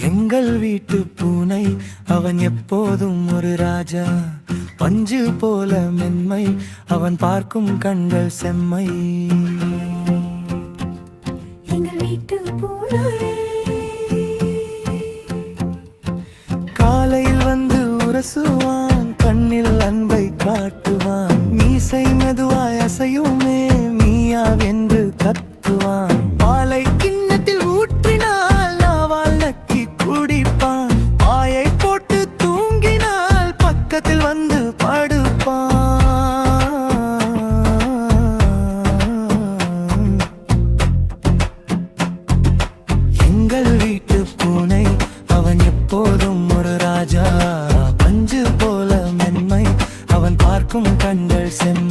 எங்கள் வீட்டு பூனை அவன் எப்போதும் ஒரு ராஜா. பஞ்சு போல மென்மை அவன் பார்க்கும் கண்கள் செம்மை. எங்கள் வீட்டு பூனை காலையில் வந்து உரசுவான், கண்ணில் அன்பை காட்டுவான். மீசை மெதுவாய் அசையுமே மீயா என்று கத்துவான். பாலை கிண்ணத்தில் ஊற்றினால் நாவால் நக்கி குடிப்பான். பாயை போட்டு தூங்கினால் பக்கத்தில் வந்து படுப்பான். எங்கள் வீட்டு பூனை அவன் எப்போதும் ஒரு ராஜா. பஞ்சு போல மென்மை அவன் பார்க்கும் கண்கள் செம்மை.